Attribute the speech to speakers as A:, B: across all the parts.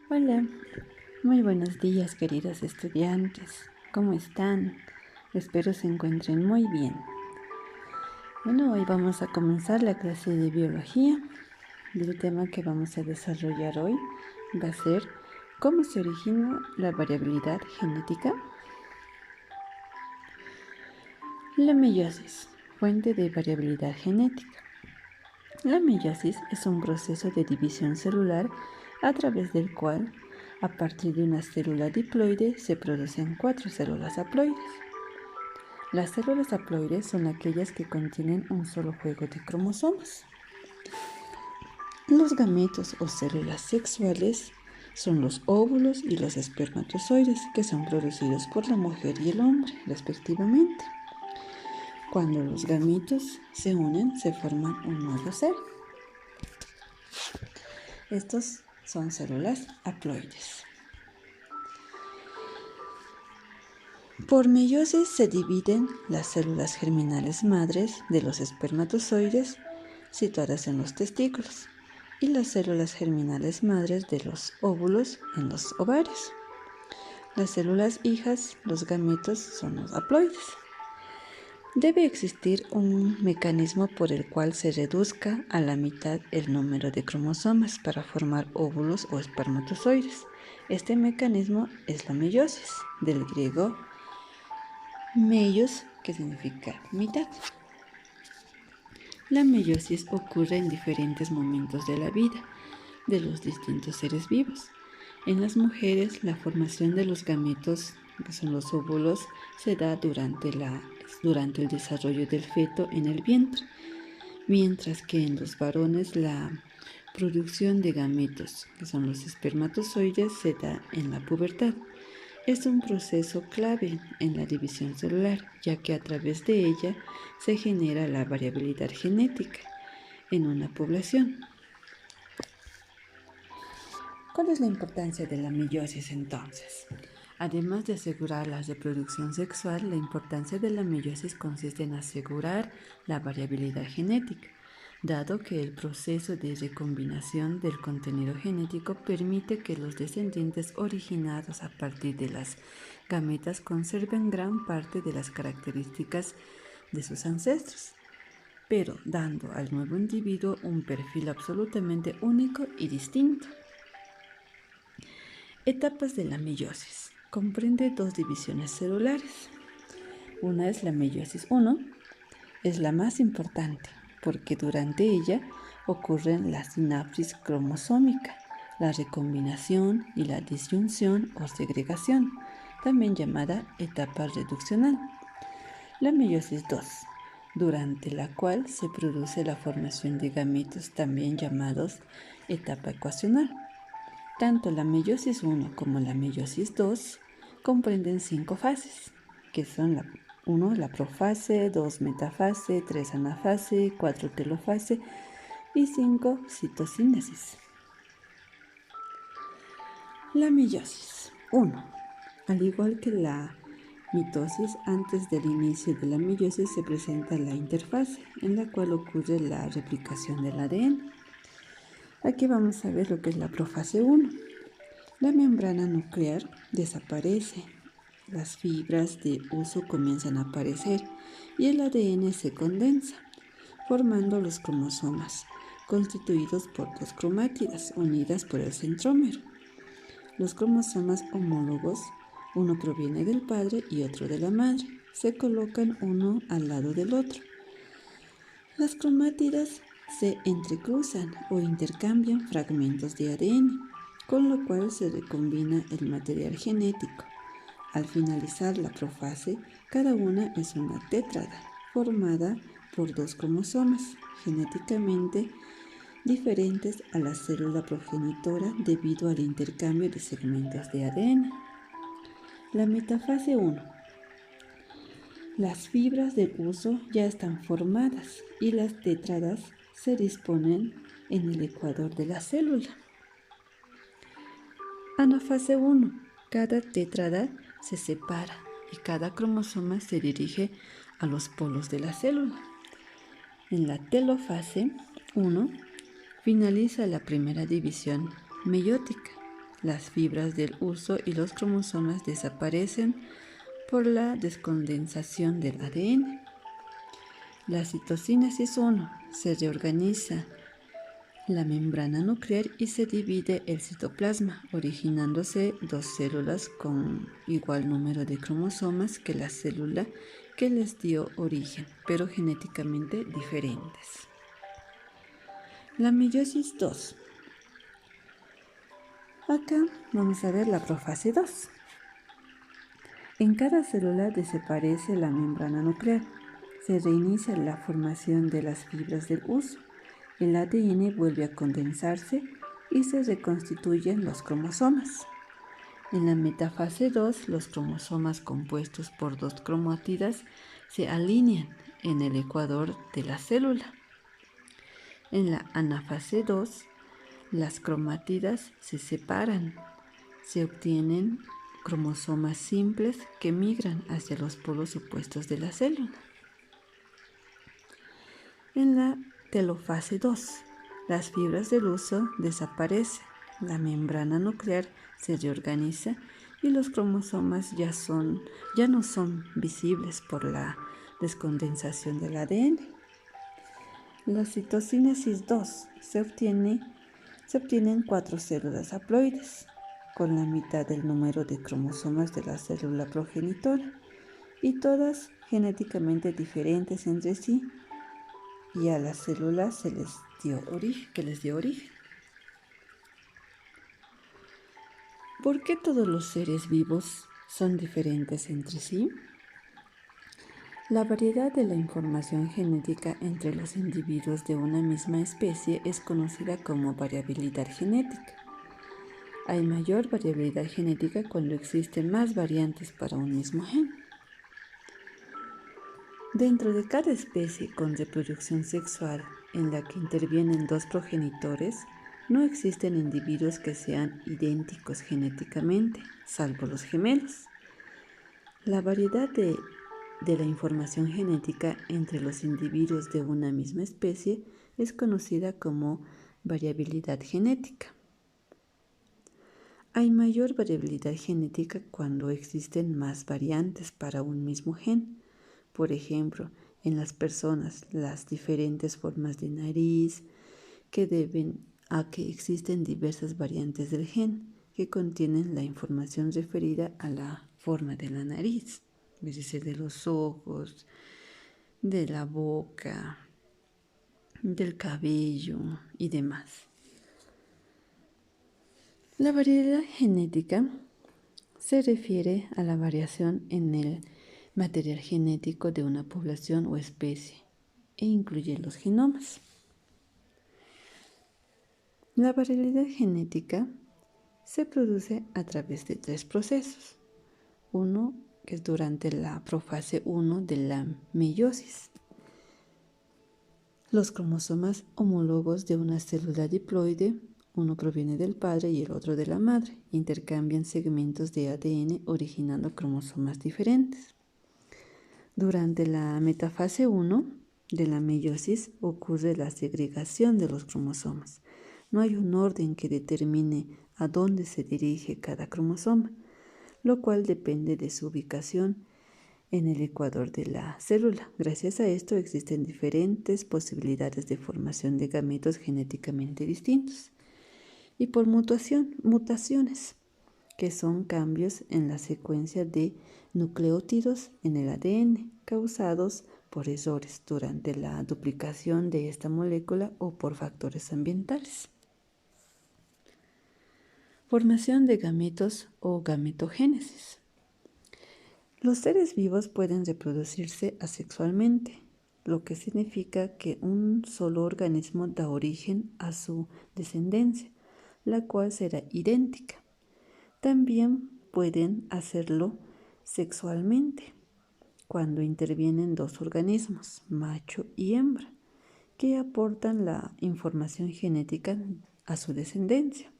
A: Hola, muy buenos días queridos estudiantes. ¿Cómo están? Espero se encuentren muy bien. Bueno, hoy vamos a comenzar la clase de biología. El tema que vamos a desarrollar hoy va a ser ¿cómo se origina la variabilidad genética? La meiosis, fuente de variabilidad genética. La meiosis es un proceso de división celular a través del cual, a partir de una célula diploide, se producen 4 células haploides. Las células haploides son aquellas que contienen un solo juego de cromosomas. Los gametos o células sexuales son los óvulos y los espermatozoides, que son producidos por la mujer y el hombre, respectivamente. Cuando los gametos se unen, se forman un nuevo ser. Estos son células haploides. Por meiosis se dividen las células germinales madres de los espermatozoides situadas en los testículos y las células germinales madres de los óvulos en los ovarios. Las células hijas, los gametos, son los haploides. Debe existir un mecanismo por el cual se reduzca a la mitad el número de cromosomas para formar óvulos o espermatozoides. Este mecanismo es la meiosis, del griego meios, que significa mitad. La meiosis ocurre en diferentes momentos de la vida de los distintos seres vivos. En las mujeres, la formación de los gametos, que son los óvulos, se da durante el desarrollo del feto en el vientre, mientras que en los varones la producción de gametos, que son los espermatozoides, se da en la pubertad. Es un proceso clave en la división celular, ya que a través de ella se genera la variabilidad genética en una población. ¿Cuál es la importancia de la meiosis entonces? Además de asegurar la reproducción sexual, la importancia de la meiosis consiste en asegurar la variabilidad genética, dado que el proceso de recombinación del contenido genético permite que los descendientes originados a partir de las gametas conserven gran parte de las características de sus ancestros, pero dando al nuevo individuo un perfil absolutamente único y distinto. Etapas de la meiosis. Comprende dos divisiones celulares. Una es la meiosis 1, es la más importante porque durante ella ocurren la sinapsis cromosómica, la recombinación y la disyunción o segregación, también llamada etapa reduccional. La meiosis 2, durante la cual se produce la formación de gametos, también llamados etapa ecuacional. Tanto la meiosis 1 como la meiosis 2 comprenden 5 fases, que son la 1, la profase, 2, metafase, 3, anafase, 4, telofase y 5, citosíntesis. La meiosis 1. Al igual que la mitosis, antes del inicio de la meiosis se presenta la interfase, en la cual ocurre la replicación del ADN. Aquí vamos a ver lo que es la profase 1. La membrana nuclear desaparece, las fibras de uso comienzan a aparecer y el ADN se condensa, formando los cromosomas, constituidos por dos cromátidas unidas por el centrómero. Los cromosomas homólogos, uno proviene del padre y otro de la madre, se colocan uno al lado del otro. Las cromátidas se entrecruzan o intercambian fragmentos de ADN, con lo cual se recombina el material genético. Al finalizar la profase, cada una es una tétrada, formada por dos cromosomas genéticamente diferentes a la célula progenitora debido al intercambio de segmentos de ADN. La metafase 1. Las fibras de uso ya están formadas y las tétradas se disponen en el ecuador de la célula. Anafase 1. Cada tétrada se separa y cada cromosoma se dirige a los polos de la célula. En la telofase 1 finaliza la primera división meiótica las fibras del huso y los cromosomas desaparecen por la descondensación del ADN. La citosíntesis 1 se reorganiza la membrana nuclear y se divide el citoplasma, originándose dos células con igual número de cromosomas que la célula que les dio origen, pero genéticamente diferentes. La meiosis 2. Acá vamos a ver la profase 2. En cada célula desaparece la membrana nuclear. Se reinicia la formación de las fibras del huso. El ADN vuelve a condensarse y se reconstituyen los cromosomas. En la metafase 2, los cromosomas compuestos por dos cromátidas se alinean en el ecuador de la célula. En la anafase 2, las cromátidas se separan. Se obtienen cromosomas simples que migran hacia los polos opuestos de la célula. En la telofase 2, las fibras del huso desaparecen, la membrana nuclear se reorganiza y los cromosomas ya no son visibles por la descondensación del ADN. La citosíntesis 2 se obtienen 4 células haploides, con la mitad del número de cromosomas de la célula progenitora, y todas genéticamente diferentes entre sí, y a las células que les dio origen. ¿Por qué todos los seres vivos son diferentes entre sí? La variedad de la información genética entre los individuos de una misma especie es conocida como variabilidad genética. Hay mayor variabilidad genética cuando existen más variantes para un mismo gen. Dentro de cada especie con reproducción sexual en la que intervienen dos progenitores, no existen individuos que sean idénticos genéticamente, salvo los gemelos. La variedad de la información genética entre los individuos de una misma especie es conocida como variabilidad genética. Hay mayor variabilidad genética cuando existen más variantes para un mismo gen. Por ejemplo, en las personas, las diferentes formas de nariz que deben a que existen diversas variantes del gen que contienen la información referida a la forma de la nariz, es decir, de los ojos, de la boca, del cabello y demás. La variedad genética se refiere a la variación en el material genético de una población o especie e incluye los genomas. La variabilidad genética se produce a través de 3 procesos. Uno que es durante la profase 1 de la meiosis. Los cromosomas homólogos de una célula diploide, uno proviene del padre y el otro de la madre, intercambian segmentos de ADN originando cromosomas diferentes. Durante la metafase 1 de la meiosis ocurre la segregación de los cromosomas. No hay un orden que determine a dónde se dirige cada cromosoma, lo cual depende de su ubicación en el ecuador de la célula. Gracias a esto existen diferentes posibilidades de formación de gametos genéticamente distintos. Y por mutaciones, que son cambios en la secuencia de nucleótidos en el ADN causados por errores durante la duplicación de esta molécula o por factores ambientales. Formación de gametos o gametogénesis. Los seres vivos pueden reproducirse asexualmente, lo que significa que un solo organismo da origen a su descendencia, la cual será idéntica. También pueden hacerlo sexualmente, cuando intervienen dos organismos, macho y hembra, que aportan la información genética a su descendencia.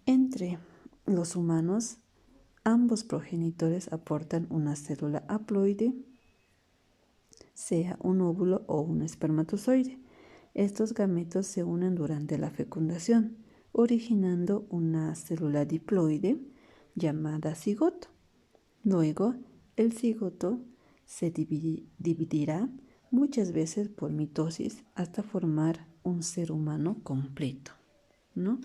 A: Entre los humanos, ambos progenitores aportan una célula haploide, sea un óvulo o un espermatozoide. Estos gametos se unen durante la fecundación, originando una célula diploide llamada cigoto. Luego, el cigoto se dividirá muchas veces por mitosis hasta formar un ser humano completo, ¿no?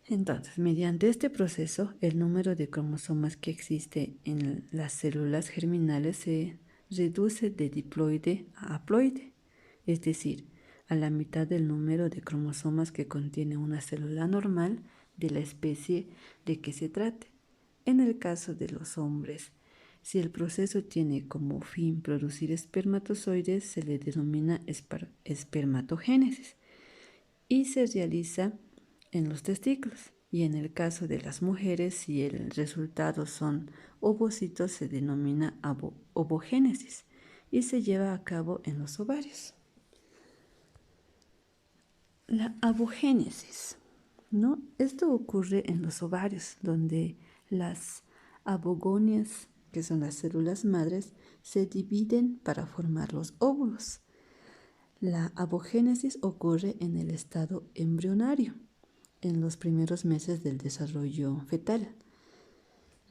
A: Entonces, mediante este proceso, el número de cromosomas que existe en las células germinales se reduce de diploide a haploide, es decir, a la mitad del número de cromosomas que contiene una célula normal de la especie de que se trate. En el caso de los hombres, si el proceso tiene como fin producir espermatozoides, se le denomina espermatogénesis y se realiza en los testículos. Y en el caso de las mujeres, si el resultado son ovocitos, se denomina ovogénesis y se lleva a cabo en los ovarios. La abogénesis, ¿no? Esto ocurre en los ovarios, donde las abogonias, que son las células madres, se dividen para formar los óvulos. La abogénesis ocurre en el estado embrionario, en los primeros meses del desarrollo fetal.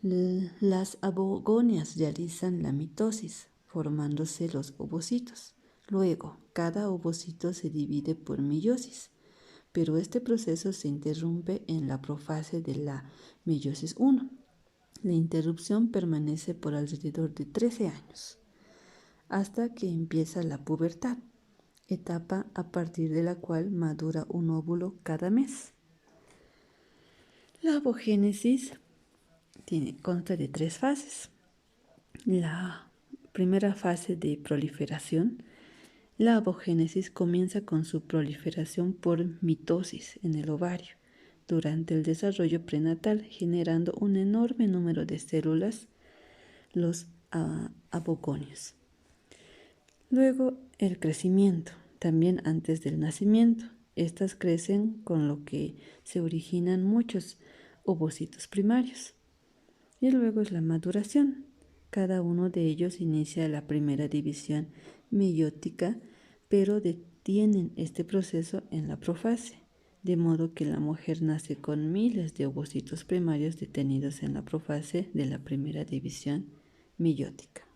A: Las abogonias realizan la mitosis, formándose los ovocitos. Luego, cada ovocito se divide por meiosis, pero este proceso se interrumpe en la profase de la meiosis 1. La interrupción permanece por alrededor de 13 años, hasta que empieza la pubertad, etapa a partir de la cual madura un óvulo cada mes. La abogénesis consta de 3 fases. La primera fase de proliferación. La abogénesis comienza con su proliferación por mitosis en el ovario durante el desarrollo prenatal, generando un enorme número de células, los abogonios. Luego, el crecimiento, también antes del nacimiento. Estas crecen con lo que se originan muchos ovocitos primarios. Y luego es la maduración. Cada uno de ellos inicia la primera división meiótica, pero detienen este proceso en la profase, de modo que la mujer nace con miles de ovocitos primarios detenidos en la profase de la primera división meiótica.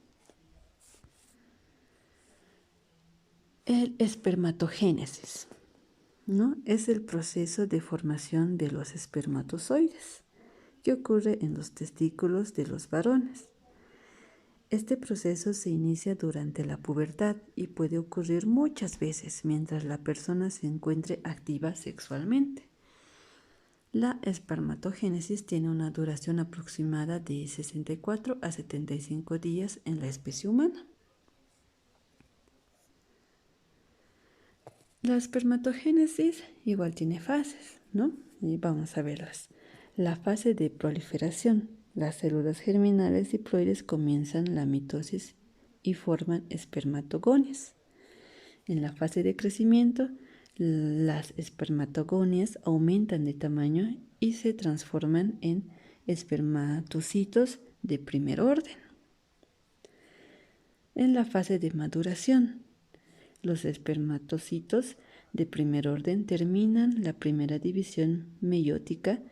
A: El espermatogénesis, ¿no? Es el proceso de formación de los espermatozoides que ocurre en los testículos de los varones. Este proceso se inicia durante la pubertad y puede ocurrir muchas veces mientras la persona se encuentre activa sexualmente. La espermatogénesis tiene una duración aproximada de 64 a 75 días en la especie humana. La espermatogénesis igual tiene fases, ¿no? Y vamos a verlas. La fase de proliferación. Las células germinales diploides comienzan la mitosis y forman espermatogonias. En la fase de crecimiento, las espermatogonias aumentan de tamaño y se transforman en espermatocitos de primer orden. En la fase de maduración, los espermatocitos de primer orden terminan la primera división meiótica,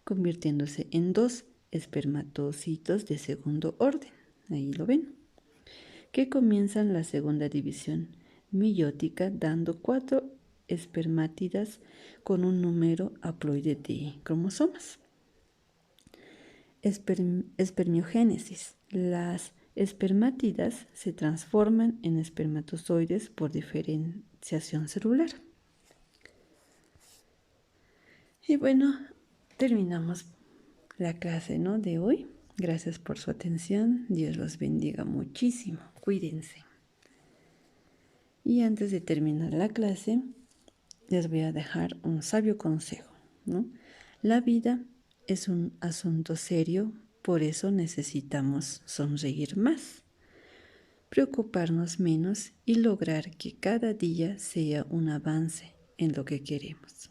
A: convirtiéndose en 2 espermatocitos de segundo orden, ahí lo ven, que comienzan la segunda división meiótica, dando 4 espermátidas con un número haploide de cromosomas. Espermiogénesis. Las espermátidas se transforman en espermatozoides por diferenciación celular. Y bueno, terminamos la clase, ¿no?, de hoy. Gracias por su atención. Dios los bendiga muchísimo. Cuídense. Y antes de terminar la clase, les voy a dejar un sabio consejo, ¿no? La vida es un asunto serio, por eso necesitamos sonreír más, preocuparnos menos y lograr que cada día sea un avance en lo que queremos.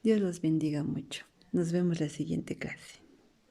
A: Dios los bendiga mucho. Nos vemos la siguiente clase.